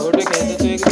छोटे कहते तो एक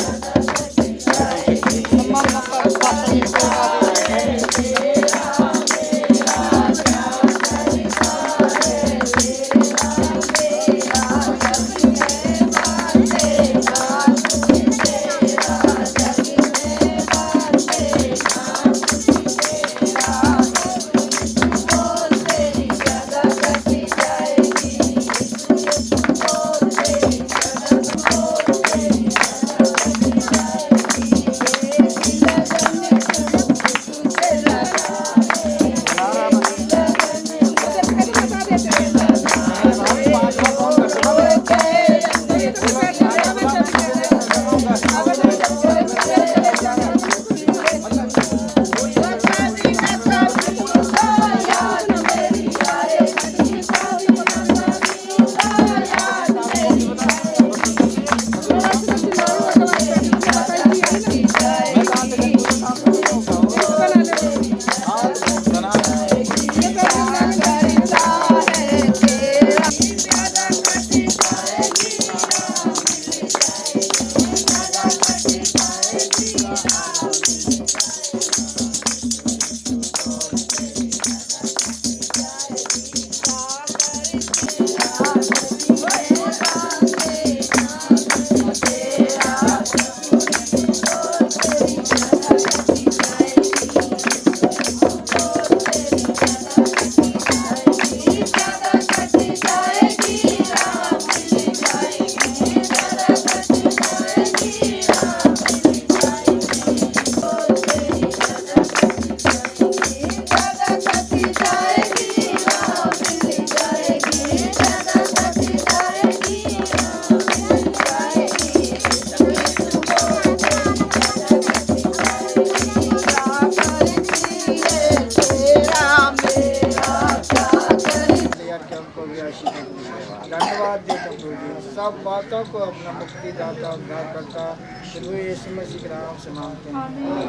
धन्यवाद देता प्रभु जी, सब बातों को अपना मुक्ति दाता उद्धार करता प्रभु यीशु मसीह के नाम से मांगते हैं।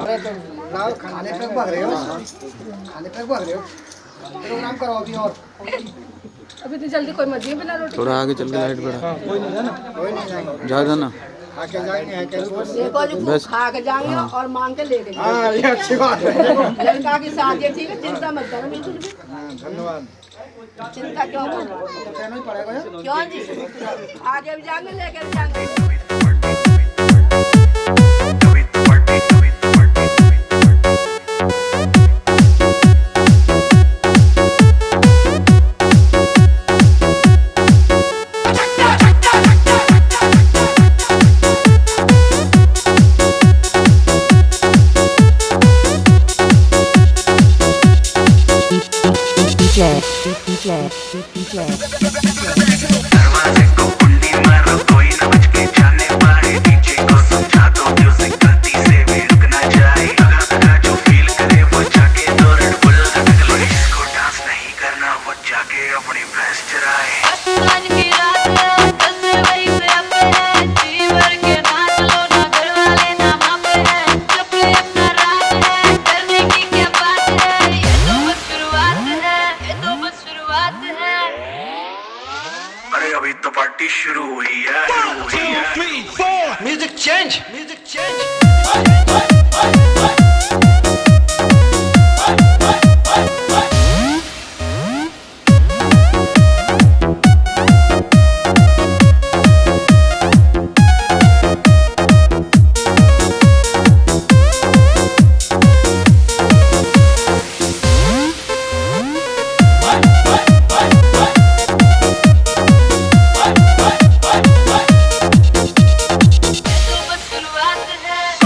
अरे तो लाओ खाने पे भाग रहे हो, खाने पे भाग रहे हो, प्रोग्राम करो अभी। और अभी तो जल्दी कोई मत बिना रोटी। थोड़ा आगे चल के लाइट बढ़ा। कोई नहीं है ना, कोई नहीं जाएंगे, जा जाना आके जाएंगे, देखो जी बस। खा के जाएंगे और मांग के लेके जाएंगे। हाँ ये अच्छी बात है। लड़का की शादी है, ठीक है, चिंता मत करो बिल्कुल भी। धन्यवाद। चिंता क्यों कर रहे हो? कहना ही पड़ेगा यार। क्यों जी, आगे भी जाएंगे लेके भी जाएंगे। दरवाजे को कुंडी मारो, कोई न बच के जाने पाए। डीजे को समझा दो, म्यूजिक गलती से भी रुक ना जाए। लगा जो फील करे वो जाके दो रेड बुल अगले। इसको डांस नहीं करना, वो जाके अपनी भैंस चराए। आज की रात है, कल से वही पे अब है। जी भर के नाच लो ना, घर वाले ना माप है। चुप अपना राज है, करने की क्या बात है। ये तो बस शुरुआत है, ये तो बस शुरुआत है। अरे अभी तो पार्टी शुरू हुई है। Music change, music change. ये तो बस शुरुआत है।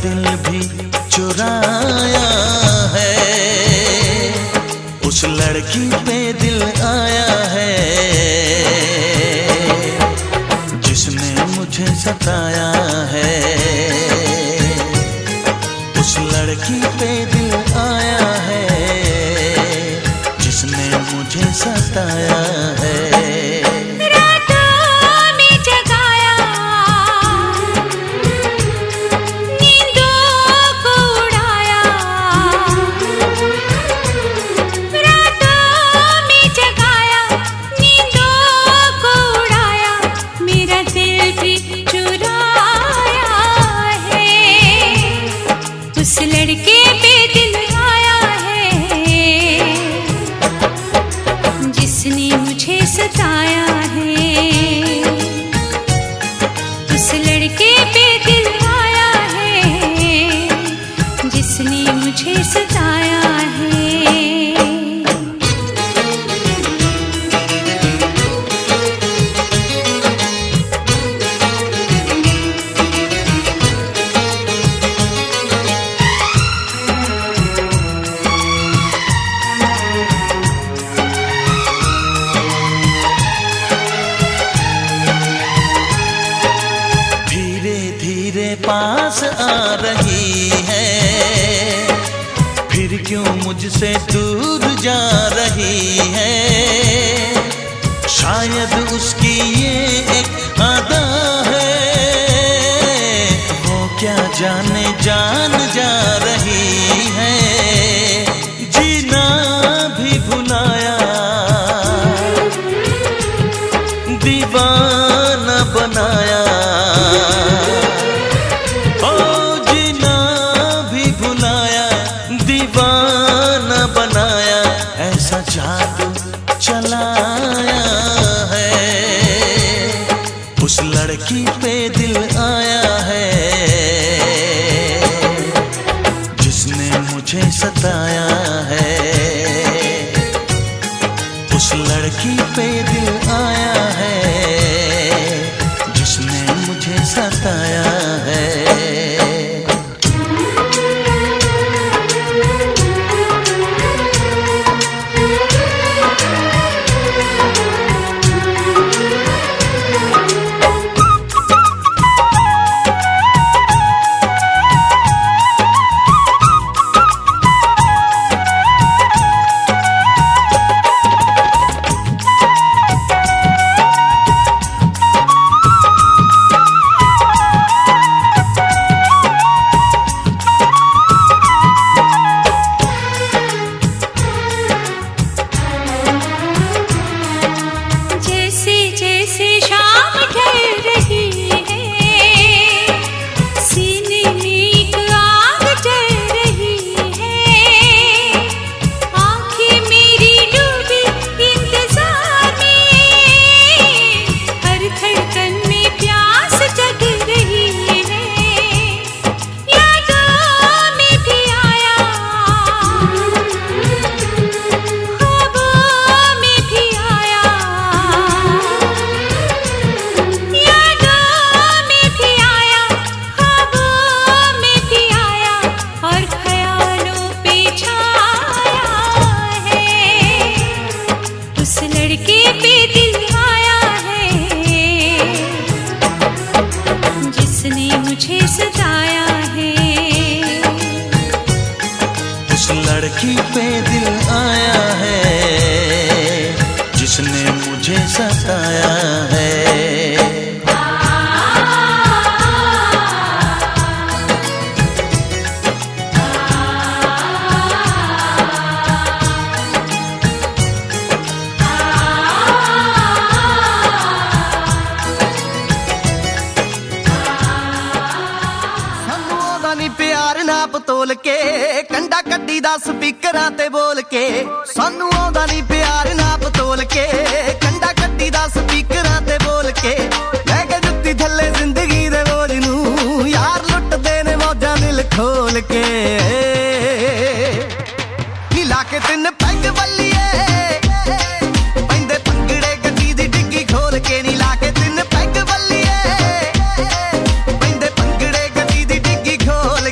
दिल भी चुराया है, उस लड़की पे दिल आया है जिसने मुझे सताया है। उस लड़की पे दिल आया है जिसने मुझे सताया है। उस लड़के पे दिल आया है जिसने मुझे सताया है। उस लड़के पे दिल आया है जिसने मुझे सताया है। पास आ रही है, फिर क्यों मुझसे दूर जा रही है। शायद उसकी ये एक अदा है, वो क्या जाने जान जा रही है। जीना भी भुलाया, दीवाना बनाया, दीवाना बनाया, ऐसा जादू चलाया है। उस लड़की पे दिल आया है जिसने मुझे सताया है। उस लड़की पे दिल आया है जिसने मुझे सताया है। लड़की पे दिल आया है जिसने मुझे सताया है। प्यार नाप तोल के कंडा कड्डी दा स्पीकरां ते बोल के, सानू आउंदा नी प्यार नाप तोल के कंडा कड्डी दा स्पीकरां ते बोल के। लैके जुत्ती थल्ले जिंदगी दे बोझ नू यार लुटदे ने मौजां दिल खोल के। नीला के तिन पैग बल्लिए पैंदे पंगड़े गड्डी दी डिग्गी खोल के। नीला के तिन पैग बल्लिए पैंदे पंगड़े गड्डी दी डिग्गी खोल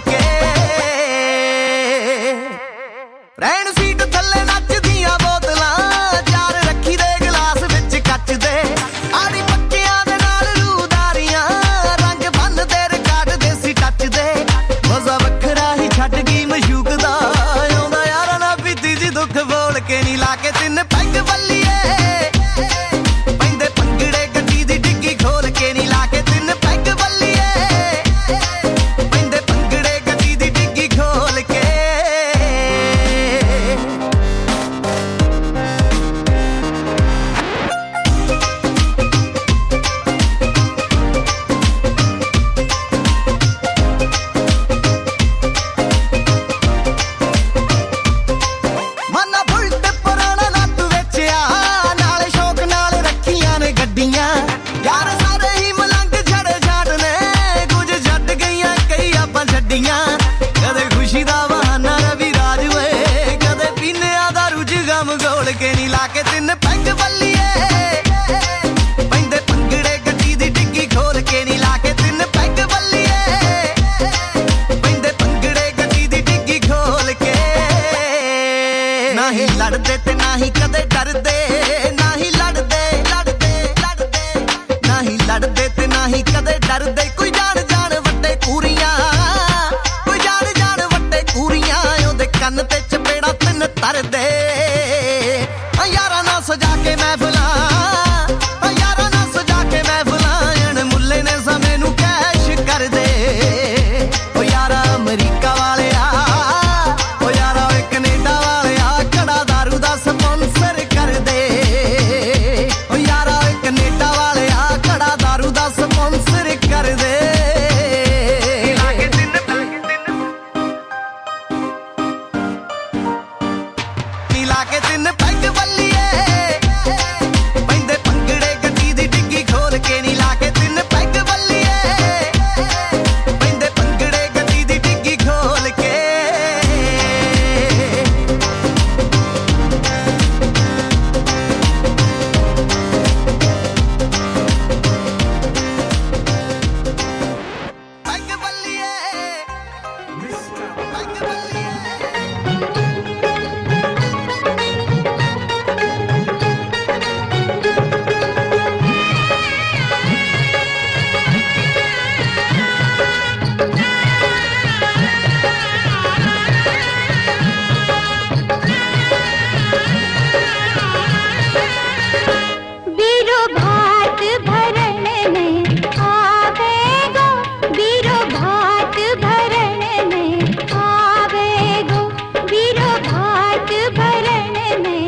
लड़दे ते ना ही कदे डरदे, ना ही लड़दे लड़दे लड़दे, ना ही लड़दे ते ना ही कदे डरदे। कोई जान जान वड्डे कूरियां, कोई जान जान वड्डे कूरियां, ओदे कन्न ते चपेड़ा तिन तरदे। यारा ना सजा के महफिलां, यारा ना सजा के महफिलां, अण मुल्ले ने समय नू कैश कर दे। ओ यारा अमरीका वाले आ, ओ यारा वे कनेडा वाले आ, कड़ा दारू दा स्पॉन्सर कर दे। ओ यारा वे कनेडा वाले आ, कड़ा दारू दा स्पॉन्सर कर दे। मिला के दिन पैग बल्लिए, पैंदे भंगड़े गड्डी दी डिग्गी खोल के। नी ला के दिन पैग बल्लिए, पैंदे भंगड़े गड्डी दी डिग्गी खोल के। पैग बल्लिए, पैग बल्लिए। बीरो भात भरण में आवेगो, बीरो भात भरण में आवेगो, बीरो भात भरण में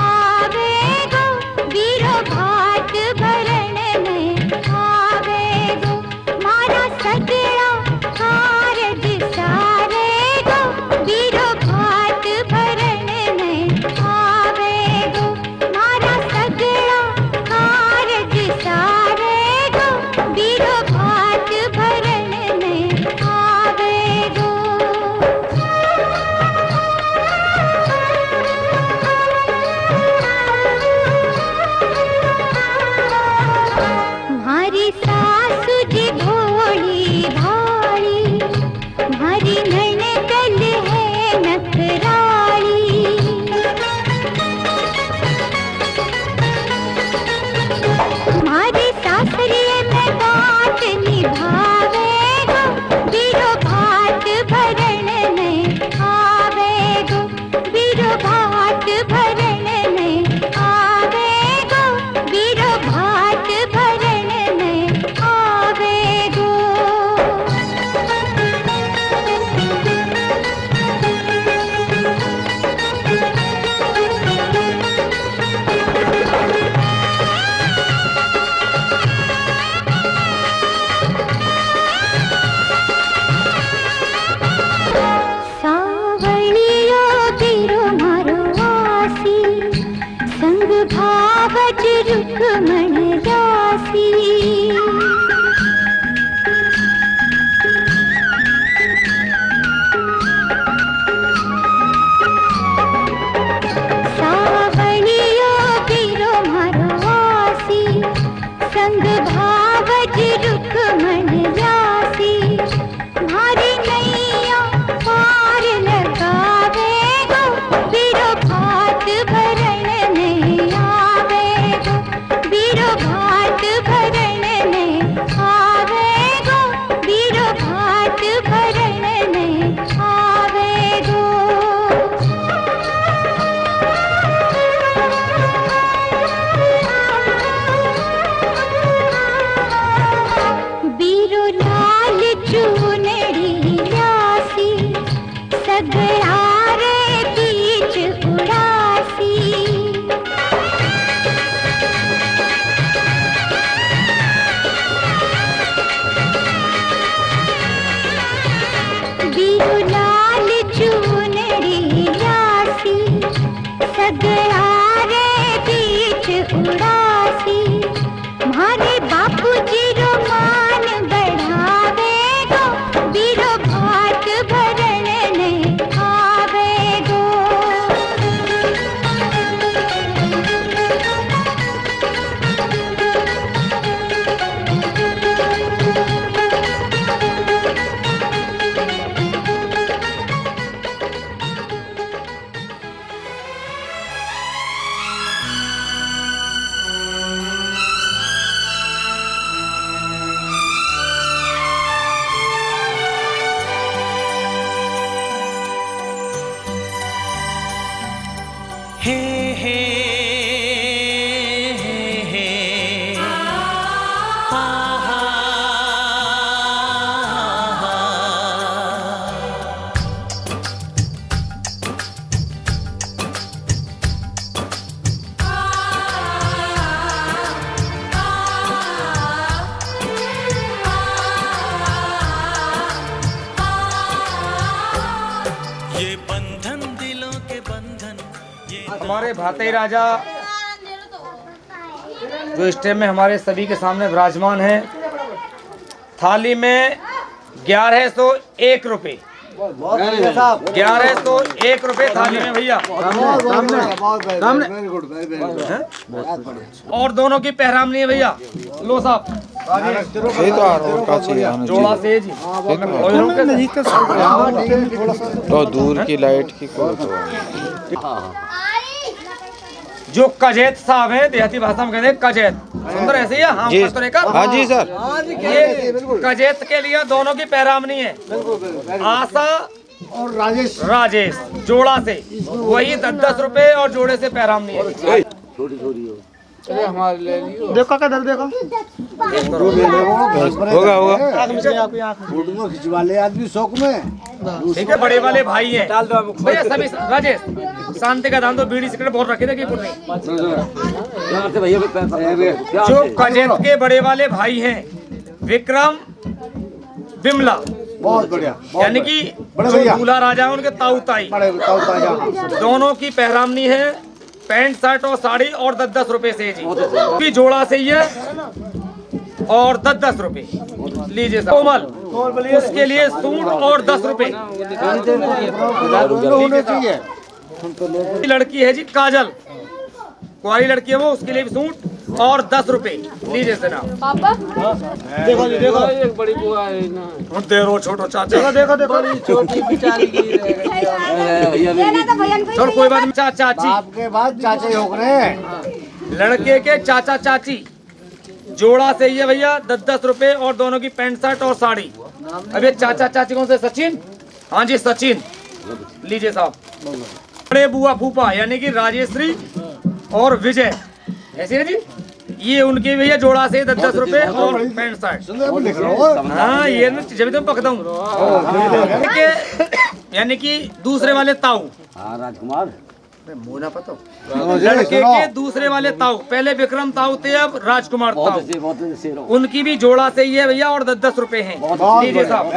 आवेगो, बीरो भात भरण में आवेगो। मारा सगड़ा कारज सारेगो, बीरो भात भरण में आवेगो। मारा सगड़ा कारज सारेगो, बीरो भात भरण में आवेगो। मारी सासु जी भोली भाली, मारी ननकल है नखराली। मारी सासरिये में बात निभावेगो, बीरो भात भरण में आवेगो, बीरो भात भरण में आवेगो, बीरो भात भरण में आवेगो। सावलियो बीरो मारो आसी, संग भावज रुक्मण दासी। सावलियो बीरो मारो आसी, संग भावज रुक्मण दासी। मारी नैया पार लगावेगो, बीरो भात भरण में आवेगो, बीरो भात भरण में आवेगो, बीरो भात भरण में आवेगो। बीरो लाल चूनड़ी रासी, सगड़ा रे बीच उड़ासी। बीरो लाल चूनड़ी रासी, सगड़ा रे बीच उड़ासी। मारे बापू जी रो मान बढ़ावेगो, बीरो भात भरण में आवेगो। हे हे हे हा हा ये बंधन दिलों के बंधन ये हमारे भारतीय राजा जो स्टेज में हमारे सभी के सामने विराजमान हैं, थाली में 1101 रुपए, 1101 रुपए थाली में भैया। और दोनों की पहरामनी है भैया। लो साहब जोड़ा से जी तो दूर की लाइट की जो कजैत साहब है, देहाती भाषा में कहते हैं कजैत, सुंदर ऐसे ही है। हाँ, जी तो हाँ जी सर, ये कजैत के लिए दोनों की पहरामनी है। आशा और राजेश राजेश जोड़ा से वही 10-10 रुपए और जोड़े से पहरामनी है। देखो किधर देखो होगा होगा फोटो खिंचवा ले आदमी शौक में। ठीक है, बड़े वाले भाई हैं भैया सभी। राजेश शांति का दान दो, बीड़ी सिगरेट बहुत रखे थे कि जो कजैत के बड़े वाले भाई हैं विक्रम विमला, बहुत बढ़िया, यानी कि जो दूल्हा राजा है उनके ताऊ ताई, दोनों की पहरामनी है। पैंट शर्ट और साड़ी और 10-10 रुपए से जी जोड़ा से ही है और 10-10 रुपए लीजिए सर। कोमल उसके लिए सूट और 10 रुपए। लड़की है जी काजल, कुआरी लड़की है वो, उसके लिए भी सूट और 10 रुपए लीजिए जनाब। पापा देखो जी देखो, एक बड़ी बुआ है ना, देरो छोटो चाचा देखो देखो छोटी बेचारी की चलो कोई बात नहीं। चाचा चाची आपके बाद चाचे हो गए, लड़के के चाचा चाची जोड़ा से ही है भैया 10-10 रुपए और दोनों की पैंट शर्ट और साड़ी। अब ये चाचा चाची कौन से? सचिन, हाँ जी सचिन लीजिए साहब। बड़े बुआ फूफा यानी कि राजेश्री और विजय ऐसे है जी, ये उनके भैया जोड़ा से 10-10 रुपए और पैंट शर्ट। हाँ ये जब तो पकता हूँ। यानी कि दूसरे वाले ताऊ राजकुमार लड़के के दूसरे वाले ताऊ, पहले विक्रम ताऊ थे अब राजकुमार ताऊ, उनकी भी जोड़ा से ही है भैया और 10-10 रुपए हैं लीजिए साहब।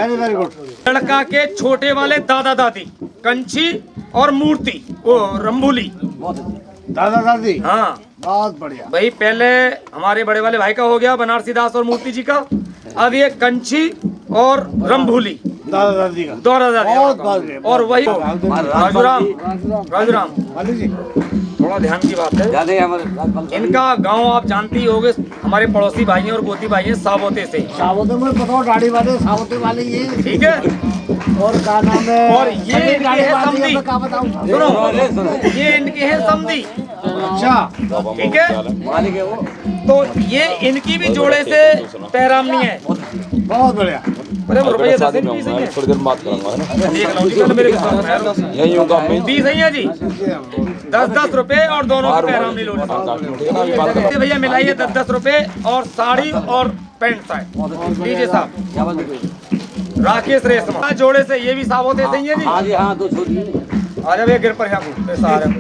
लड़का के छोटे वाले दादा दादी कंची और मूर्ति वो रंभूली, दादा दादी, हाँ बहुत बढ़िया भाई। पहले हमारे बड़े वाले भाई का हो गया बनारसी दास और मूर्ति जी का, अब ये कंची और रंभूली दादा दादी का, दोरा दादी और वही राजूराम जी। थोड़ा ध्यान की बात है। इनका गांव आप जानती ही होगे, हमारे पड़ोसी भाई हैं और गोती भाई हैं साबोते से। साबोते में बताओ, दाढ़ी वाले साबोते वाले ये, ठीक है। और क्या नाम है? और ये इनके हैं समधी, क्या बताऊं? सुनो ये इनके हैं समधी, अच्छा ठीक है। तो ये इनकी भी जोड़े से पहरामनी है। बहुत बढ़िया। अरे रुपये 10 20 ही है, थोड़ी देर बात करूंगा है ना, देख लो जी, कल मेरे साथ यही होगा। 20 ही है जी, 10-10 रुपए और दोनों की पहरामनी लो भैया। मिलाइए 10-10 रुपए और साड़ी और पैंट शर्ट लीजिए साहब। राकेश रेशमा जोड़े से, ये भी साबोते से ही है जी। आ जाओ गिर पर यहाँ पैसा आ रहा है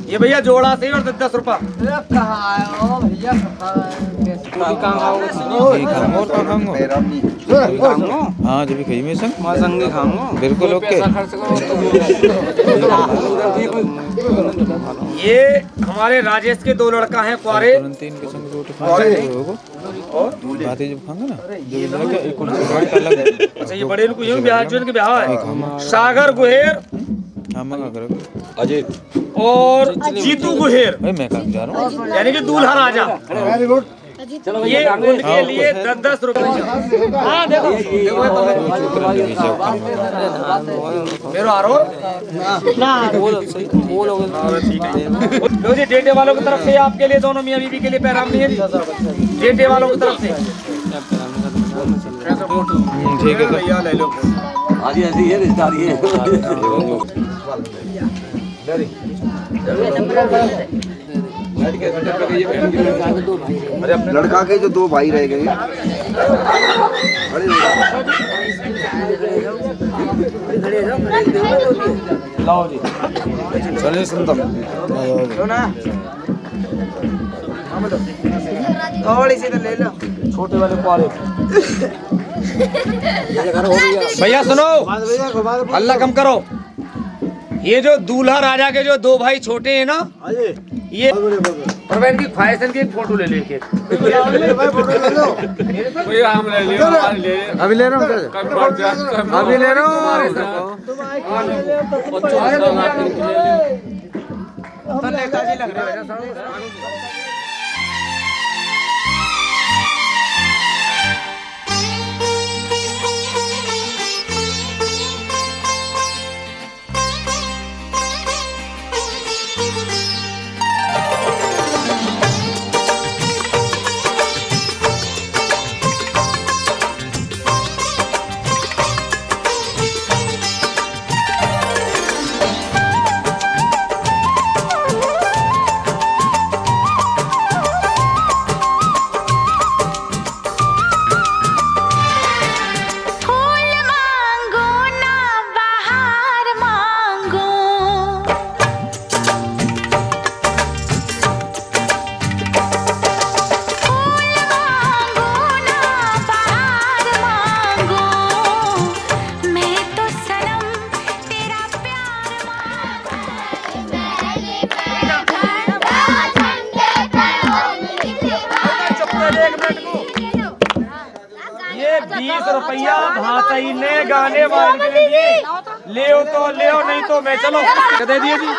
ये भैया जोड़ा से और 10-10 रुपया। हाँ जब कहीं में संग बिल्कुल ओके। ये हमारे राजेश के 2 लड़का हैं कुआरे, तीन के संग और बातें जब खाएंगे ना अलग। अच्छा ये बड़े इनको यूं ब्याह जो इनके ब्याह है। सागर गुहेर अजय और जीतू गुहेर भाई मैं कहाँ जा रहा हूँ, यानी कि दूल्हा राजा। Very good. ये उनके लिए 10-10 रुपए। हाँ देखो मेरा आरो लो जी। डेटे वालों की तरफ से आपके लिए, दोनों मियां बीबी के लिए पहरामनी है जी, डेटे वालों की तरफ से। ठीक है भैया ले लो। आज ऐसी है रिश्तेदारी है। लड़का के जो 2 भाई रह गए लाओ जी चलिए सुनता थोड़ी सी तो ले लो। छोटे वाले पारे भैया सुनो अल्लाह कम करो। ये जो दूल्हा राजा के जो 2 भाई छोटे हैं ना, ये प्रवीण की ख्वाहिश है कि एक फोटो ले लेके अभी ले रहा हूँ अभी ले रहा हूँ। नेताजी लग रहे हैं। ये 20 रुपया भाषाई ने गाने वाले के लिए ले तो ले, नहीं तो मैं चलो दे दिए जी।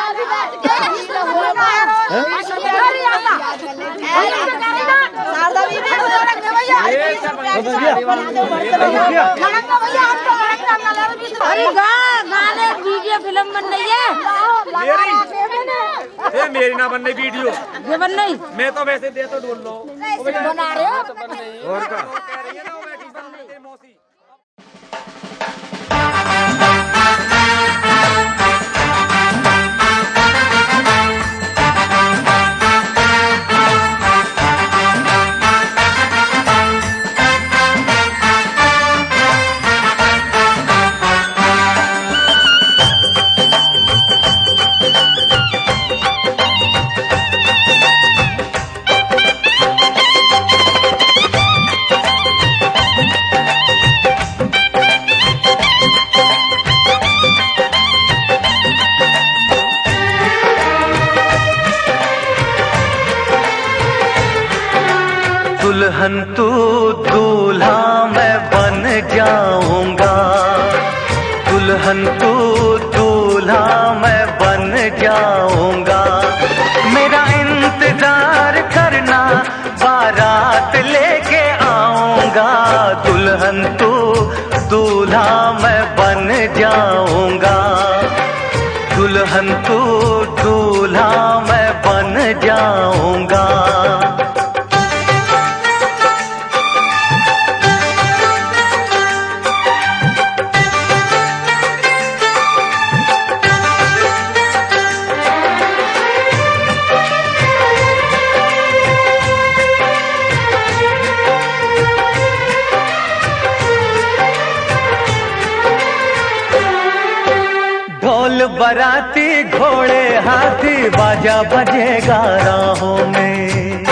अरे गाने वीडियो फिल्म बन रही है। मेरी ना बनने वीडियो ये बन नहीं, मैं तो वैसे दे तो ढूंढ लो बना रहे हो। और का दुल्हन तू दूल्हा मैं बन जाऊंगा, दुल्हन तू दूल्हा मैं बन जाऊंगा। मेरा इंतजार करना बारात लेके आऊंगा, दुल्हन तू दूल्हा मैं बन जाऊंगा, दुल्हन तू दूल्हा मैं बन जाऊंगा। ढोल बराती घोड़े हाथी बाजा बजेगा राहों में,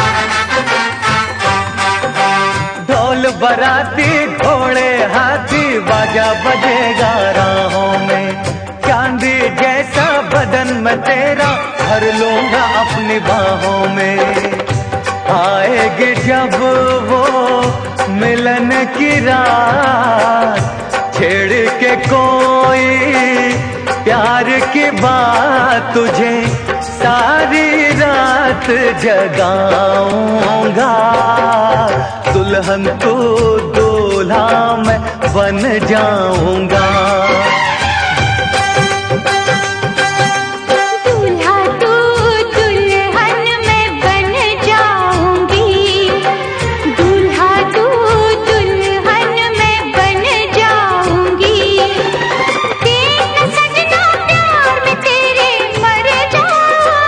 ढोल बराती घोड़े हाथी बाजा बजेगा राहों में। चांदी जैसा बदन में तेरा भर लूंगा अपनी बाहों में। आएगी जब वो मिलन की रात, छेड़ के कोई प्यार की बात, तुझे सारी रात जगाऊंगा। दुल्हन तू दूल्हा मैं बन जाऊंगा। दूल्हा तू दुल्हन मैं बन जाऊंगी, दूल्हा तू दुल्हन मैं बन जाऊंगी। तेरा सजना प्यार में तेरे मर जाऊंगी।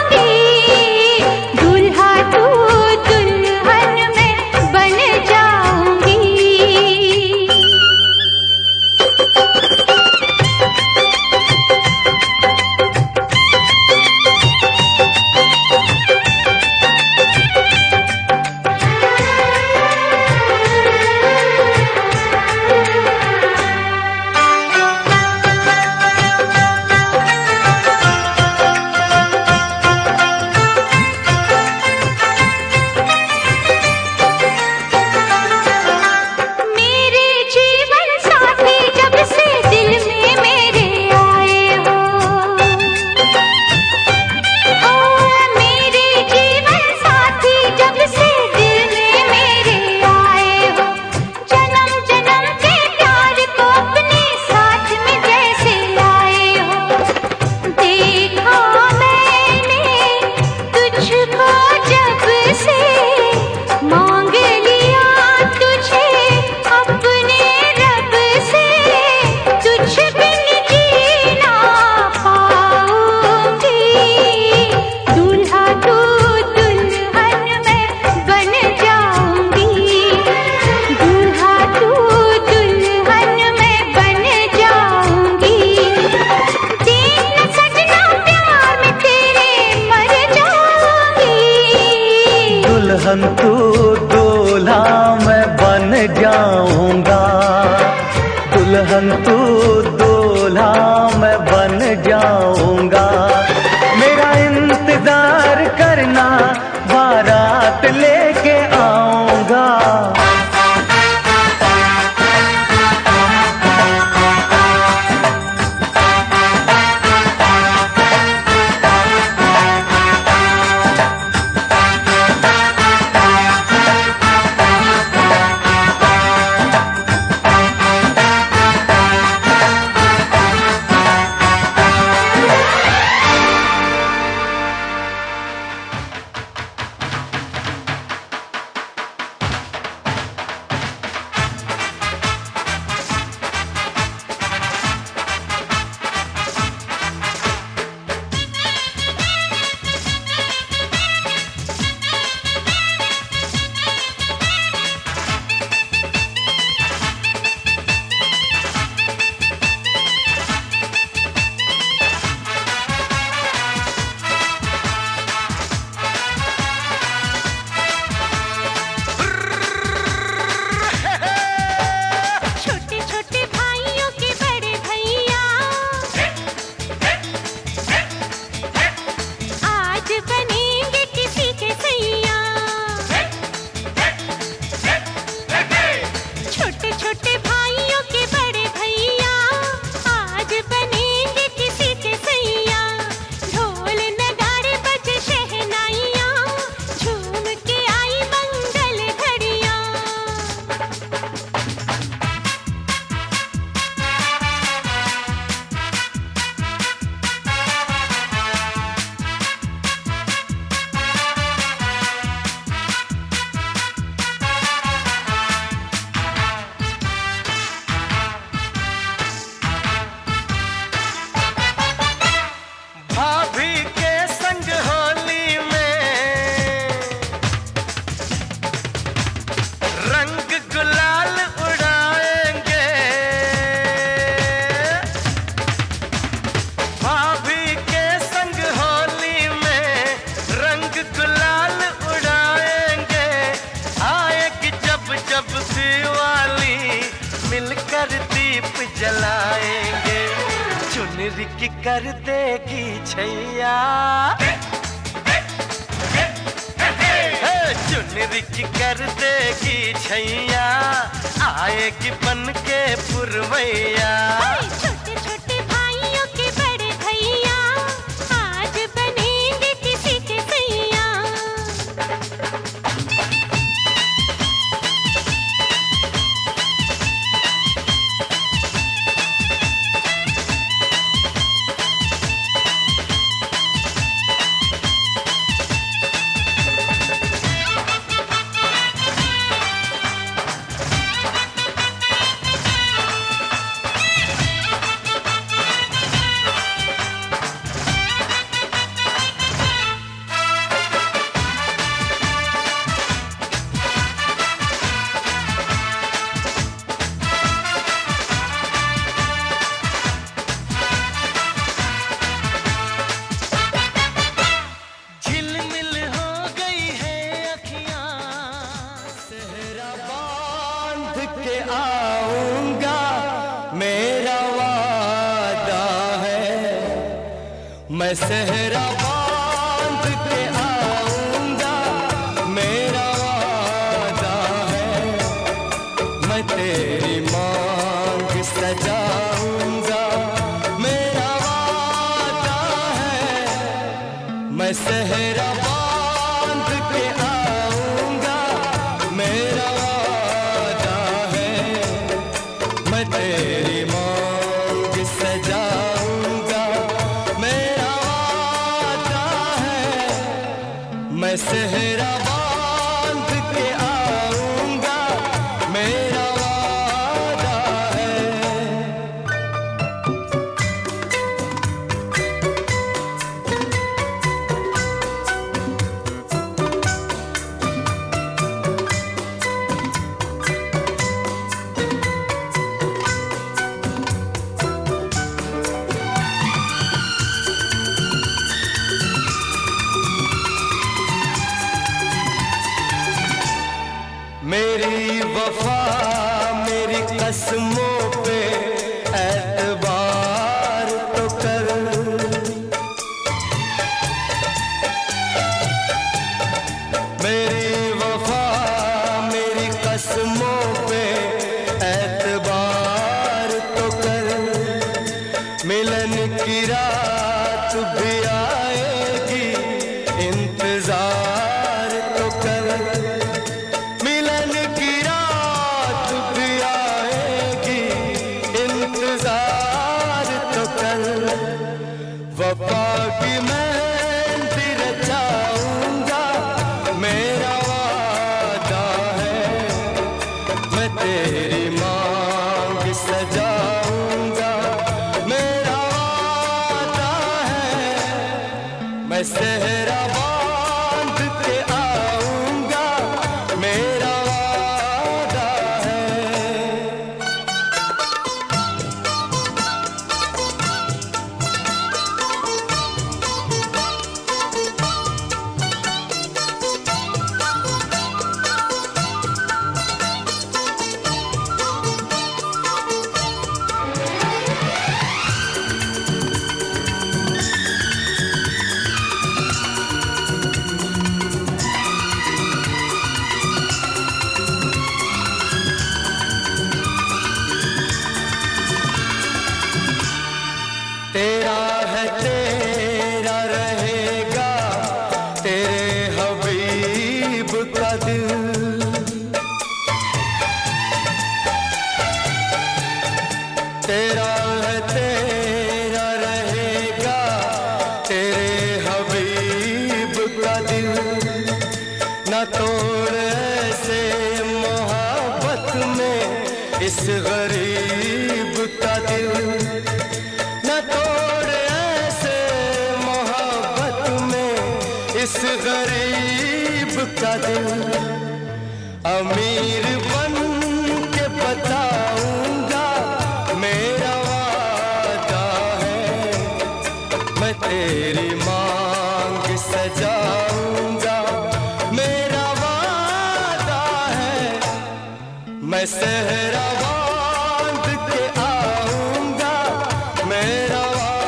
चुनरी की कर देगी छैया, चुनरी की कर देगी छैया, आएगी बन के पुरवैया। छोटे छोटे भाइयों के बड़े भैया आज बनेंगे किसी के सैया। झिलमिल हो गई है अखियां, सेहरा बांध के आऊंगा, मेरा वादा है। मैं सेहरा बांध के आऊंगा, मेरा वादा है। मैं तेरी मांग सजाऊंगा, मेरा वादा है। मैं सेहरा बांध के आऊंगा, मेरा वादा है। मैं तेरी मांग सजाऊंगा, मेरा वादा है। मैं सेहरा बांध के आऊंगा, मेरा वादा है। मेरी वफा मेरी कसमों पे एतबार तो कर। मेरी वफा मेरी कसमों पे एतबार तो कर। मिलन की रात भी आएगी, इंतजार तो कर। मिलन की रात भी आएगी, इंतजार तो कर। वफा की मेहंदी रचाऊंगा, मेरा वादा है। मैं तेरी मांग सजाऊंगा, मेरा वादा है। मैं सेहरा बांध के आऊंगा, मेरा वादा है। तेरा है तेरा रहेगा, तेरे हबीब का दिल। तेरा है तेरा रहेगा, तेरे हबीब का दिल। न तोड़ ऐसे मोहब्बत में इस गरीब का दिल। न तोड़ ऐसे मोहब्बत में इस गरीब का दिल। अमीर बन के बताऊंगा, मेरा वादा है। मैं तेरी मांग सजाऊंगा, मेरा वादा है। मैं सेहरा बांध के आऊंगा, मेरा वादा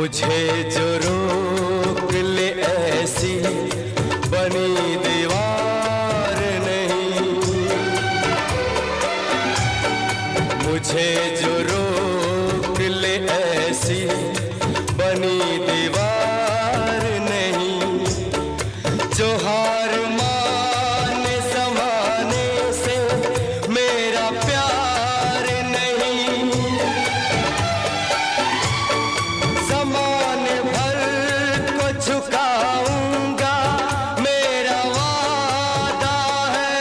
मुझे जो रोक ले ऐसी बनी दीवार नहीं, मुझे जो रोक ले ऐसी बनी दीवार नहीं, जो हार माने ज़माने से मेरा प्यार नहीं, ज़माने भर को झुकाऊंगा मेरा वादा है,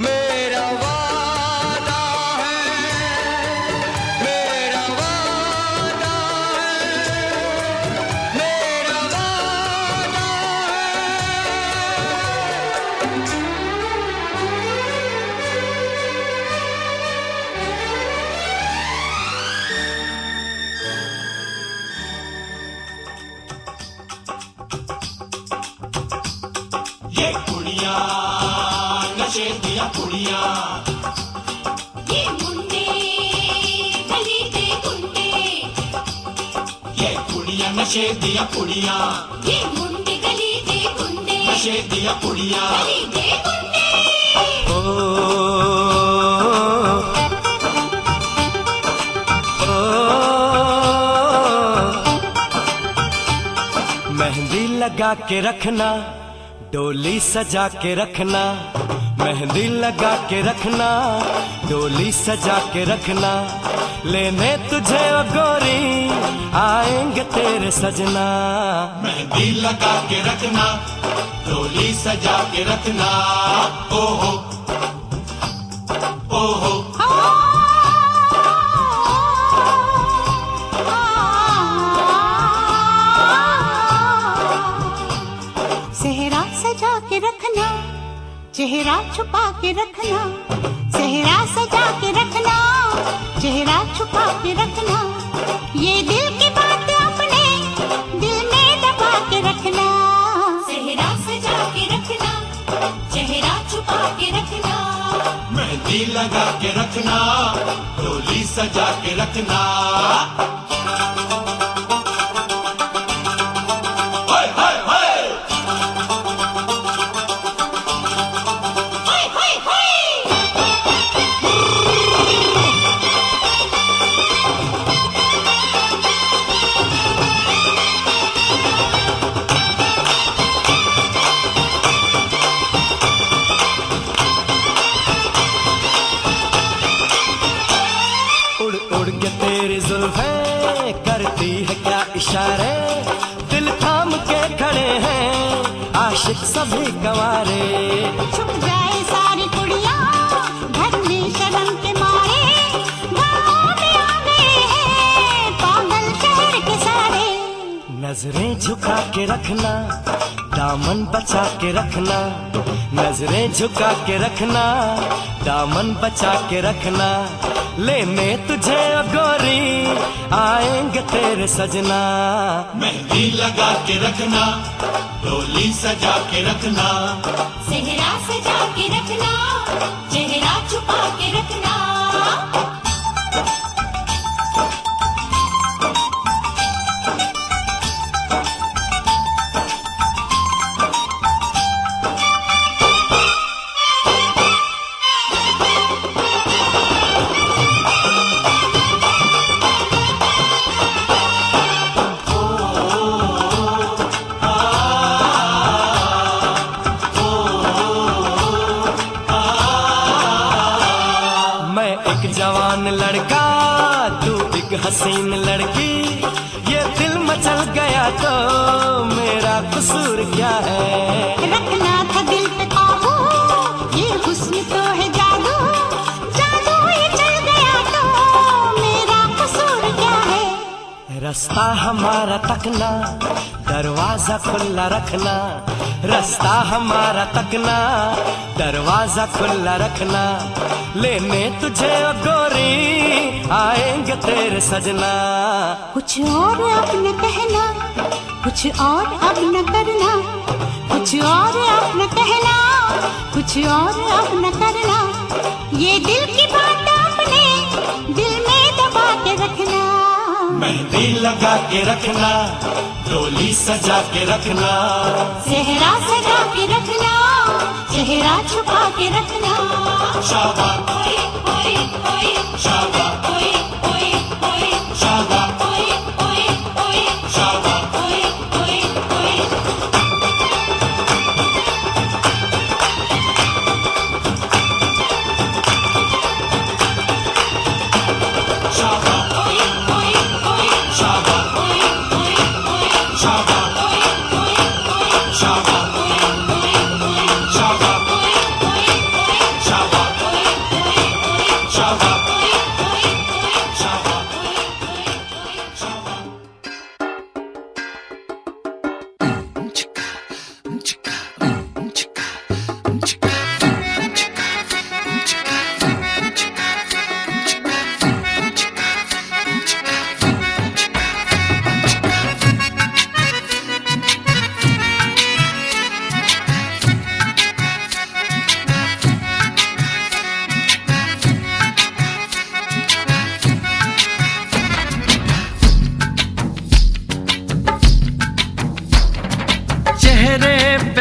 मेरा वादा है, मेरा वादा है, मेरा वादा ये कुड़िया नशे दिया कुड़िया, ये मुंडे गली दे गुंडे, ये कुड़िया नशे दिया कुड़िया, ये मुंडे गली दे गुंडे, नशे दिया कुड़िया। गली दे गुंडे। मेहंदी लगा के रखना, डोली सजा के रखना, मेहंदी लगा के रखना, डोली सजा के रखना, लेने तुझे ओ गोरी आएंगे तेरे सजना। मेहंदी लगा के रखना, डोली सजा के रखना, ओहो ओहो। सेहरा सजा के रखना, चेहरा छुपा के रखना, सेहरा सजा के रखना, चेहरा छुपा के रखना, ये दिल की बात अपने दिल में दबा के रखना। सेहरा सजा के रखना, चेहरा छुपा के रखना, मेहंदी लगा के रखना, डोली सजा के रखना। हाय हाय हाय। हाय हाय हाय। उड़ उड़ के तेरी जुल्फें करती है क्या इशारे, दिल थाम के खड़े हैं आशिक सभी गंवारे। छुप जाए सारी कुड़ियाँ घर में शर्म के मारे, गाँव में आ गए हैं पागल शहर के सारे। नजरें झुका के रखना, दामन बचा के रखना, नजरें झुका के रखना, दामन बचा के रखना, लेने तुझे ओ गोरी आएंगे तेरे सजना। मेहंदी लगा के रखना, डोली सजा के रखना, सेहरा सजा के रखना, चेहरा छुपा के रखना। मैं एक जवान लड़का, तू एक हसीन लड़की, ये दिल मचल गया तो मेरा कसूर क्या है। रखना था दिल पे काबू, ये हुस्न तो है जादू, जादू ये चल गया तो मेरा कसूर क्या है। रास्ता हमारा तकना, दरवाजा खुला रखना, रास्ता हमारा तकना, दरवाजा खुला रखना, लेने तुझे ओ गोरी आएंगे तेरे सजना। कुछ और अब न कहना, कुछ और अब न करना, कुछ और अब न कहना, कुछ और अब न करना, ये दिल की बात अपने दिल में दबा के रखना। मेहंदी लगा के रखना, डोली सजा के रखना, सेहरा सजा के रखना, चेहरा छुपा के रखना। शाबाश शाबाश शाबाश शाबाश।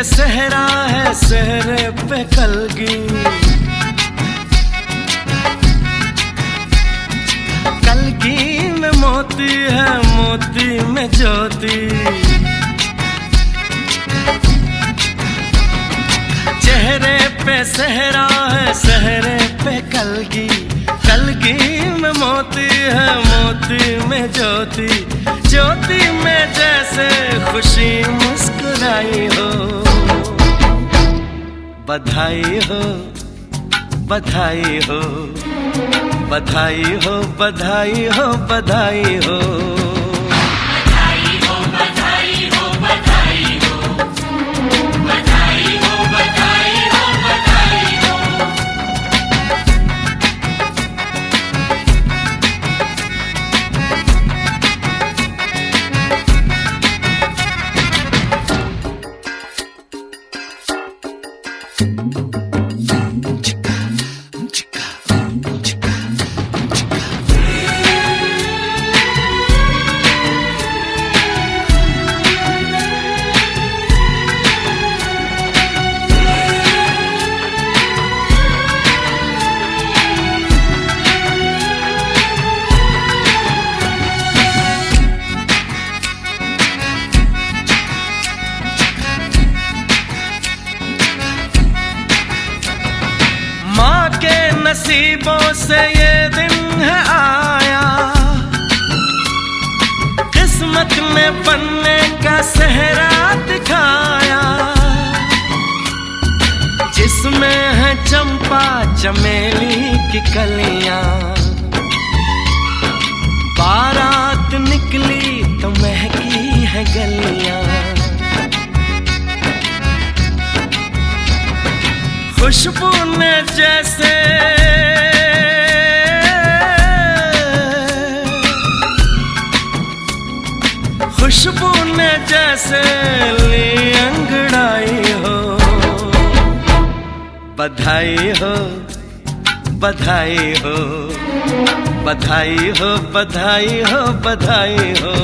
सेहरा है सेहरे पे कलगी, कलगी में मोती है मोती में ज्योति। चेहरे पे सेहरा है सेहरे पे कलगी, कलगी में मोती है मोती में ज्योति। ज्योति में जैसे खुशी मुस्कुराई हो, बधाई हो बधाई हो बधाई हो बधाई हो बधाई हो। नसीबों से ये दिन है आया, किस्मत में बनने का सेहरा दिखाया, जिसमें है चंपा चमेली की कलियां। बारात निकली तो महकी है गलियां, खुशबू ने जैसे खुशबू ने जैसे ली अंगड़ाई हो। बधाई हो बधाई हो बधाई हो बधाई हो बधाई हो।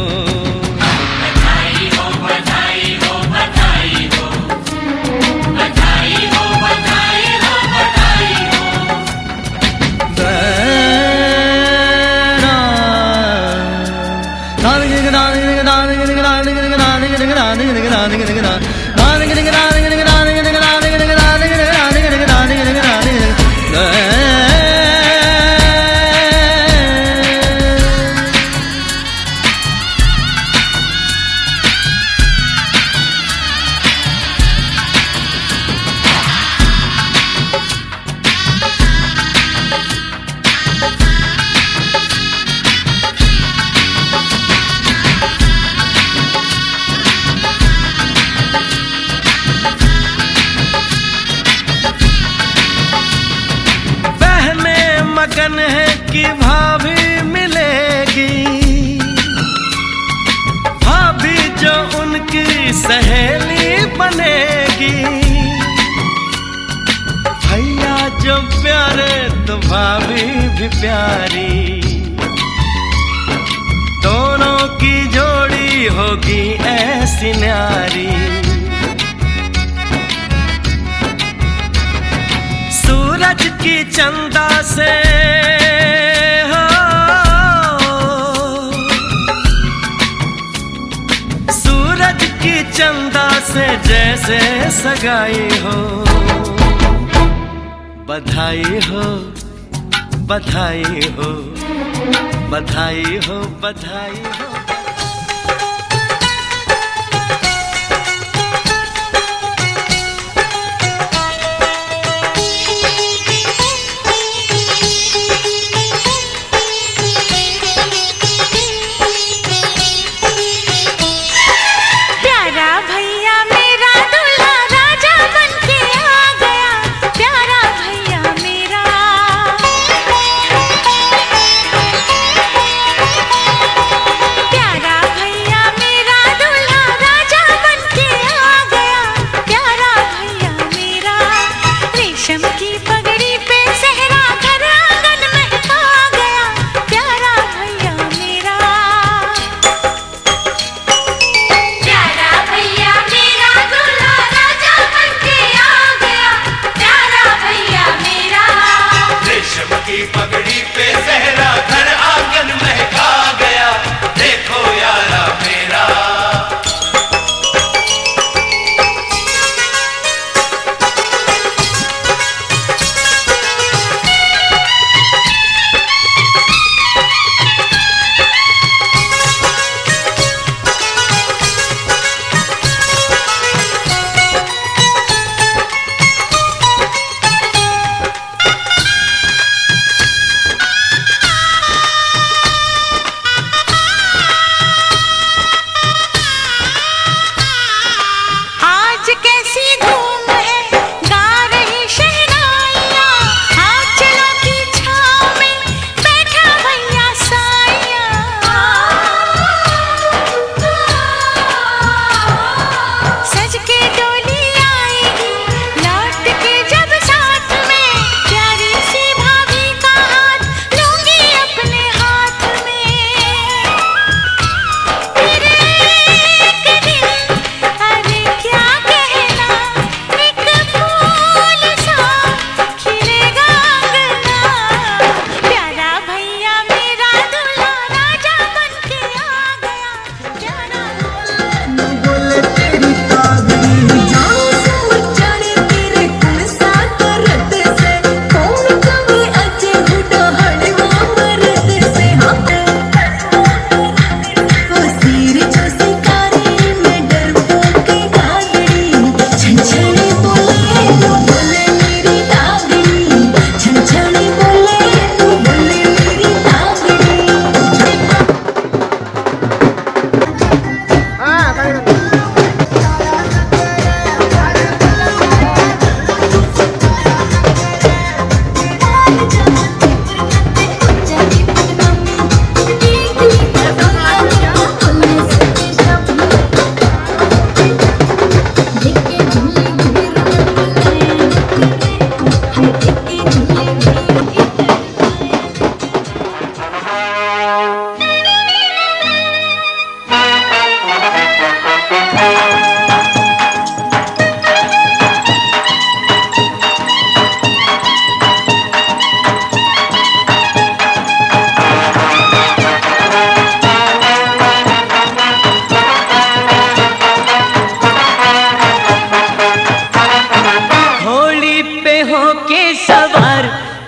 लगन है कि भाभी मिलेगी, भाभी जो उनकी सहेली बनेगी। भैया जो प्यारे तो भाभी भी प्यारी, तो दोनों की जोड़ी होगी ऐसी न्यारी। सूरज की चंदा से हो, सूरज की चंदा से जैसे सगाई हो। बधाई हो, बधाई हो, बधाई हो, बधाई हो।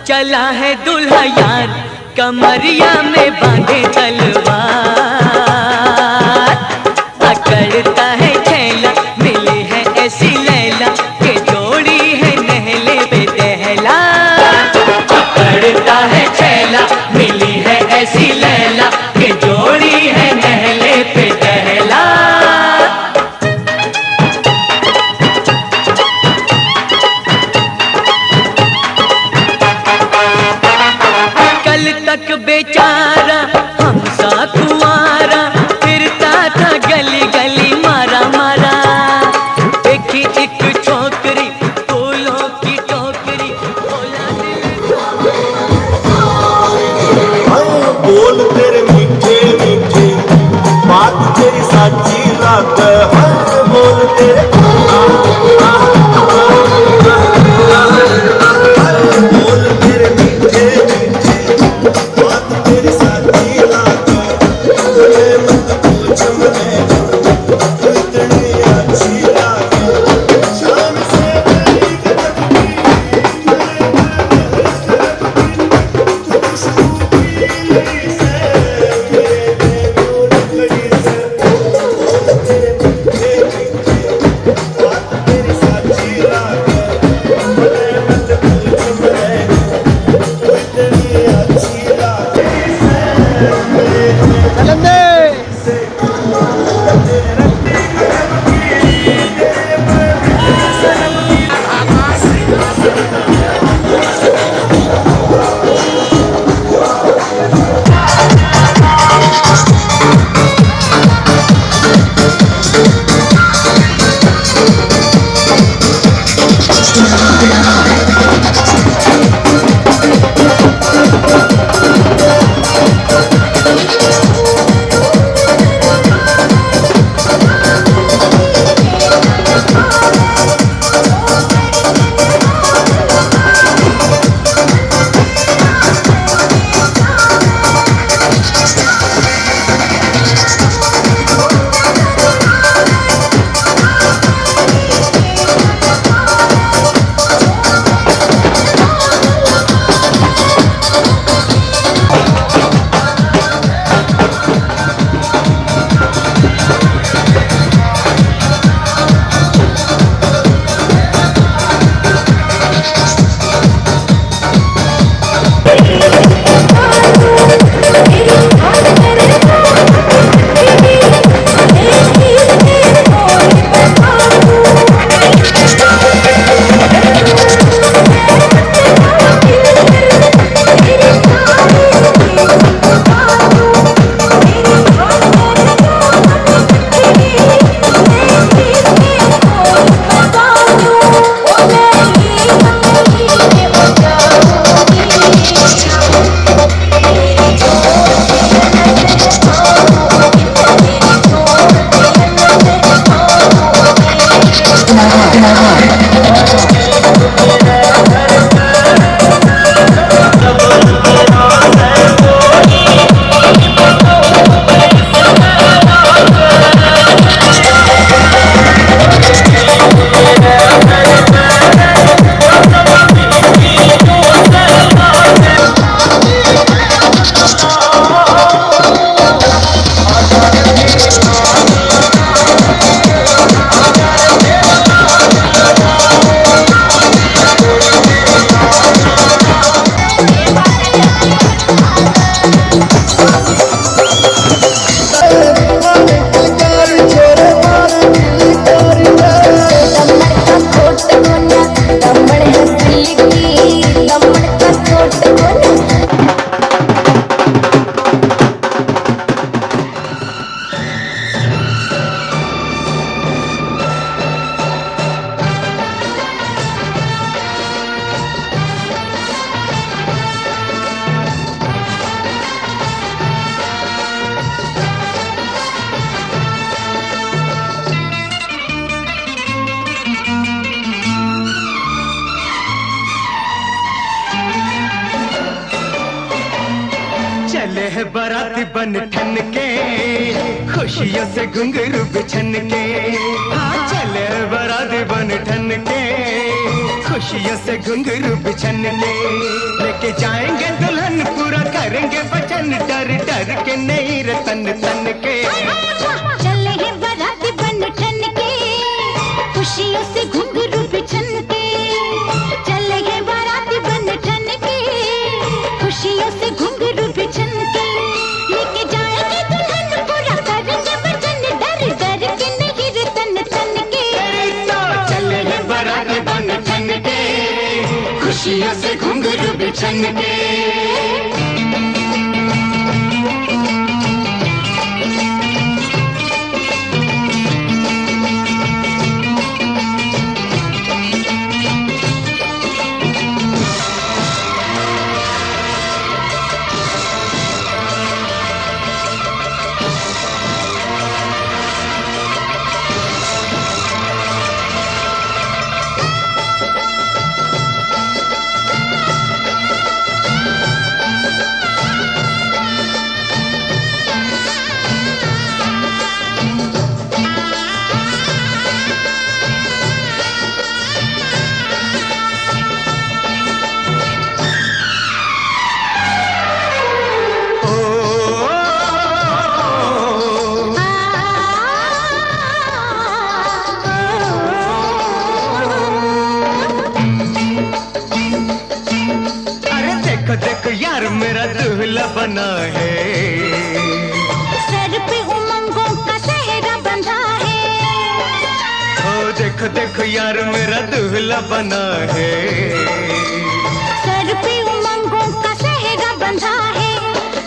चला है दूल्हा यार, कमरिया में बांधे तलवार। पकड़ता है छैला, मिली है ऐसी लैला के जोड़ी है नहले पे दहला। पकड़ता है छैला, मिली है ऐसी लैला के जोड़ी है नहले पे दहला। कल तक बेचारा हैं बाराती बन ठन के, खुशियों से घुंघरू बिछन के। हाँ चले बाराती बन ठन के, खुशियों से घुंघरू बिछन के। लेके जाएंगे दुल्हन पूरा करेंगे वचन, डर डर के नहीं रे तन तन के। चले हैं बाराती बन ठन के, खुशियों से घुंघरू बिछन के। चले हैं बाराती बन ठन के, खुशियों से घुंघरू बिछन के। लेके जाएंगे दुल्हन पूरा करेंगे वचन, डर डर के नहीं रे तन तन के। चले हैं बाराती बन ठन के, खुशियों से घुंघरू बिछन के। देखो यार मेरा दूल्हा बना है, सर पे उमंगों का सेहरा बंधा है। ओ देखो देखो यार मेरा दूल्हा बना है, सर पे उमंगों का सेहरा बंधा है।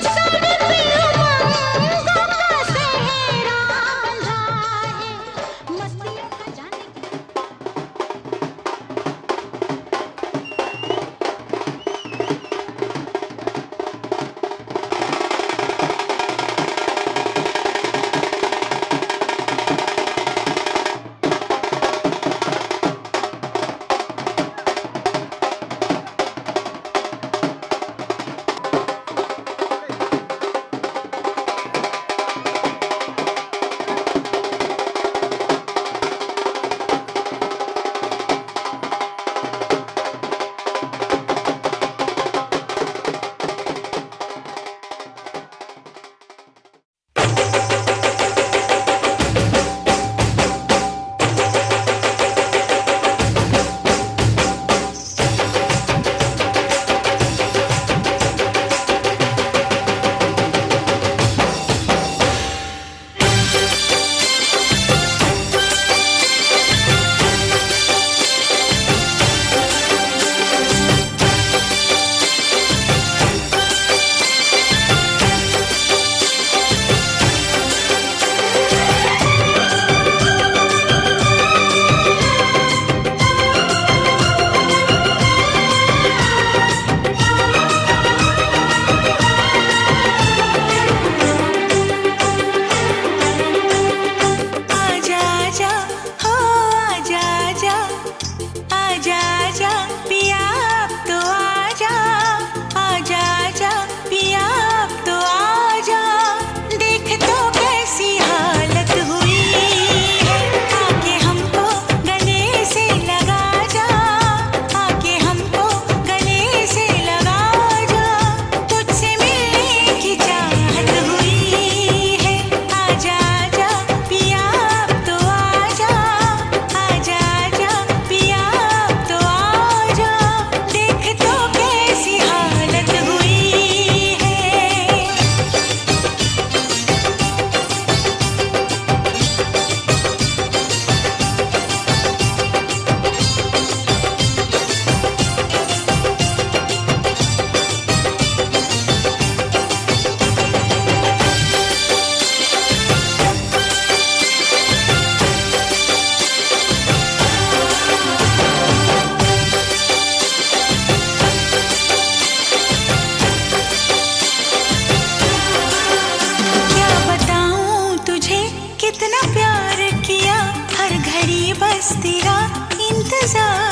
सर पे उमंगों का सेहरा बंधा है। मस्तियों का जाने कितना प्यार किया, हर घड़ी बस तेरा इंतजार।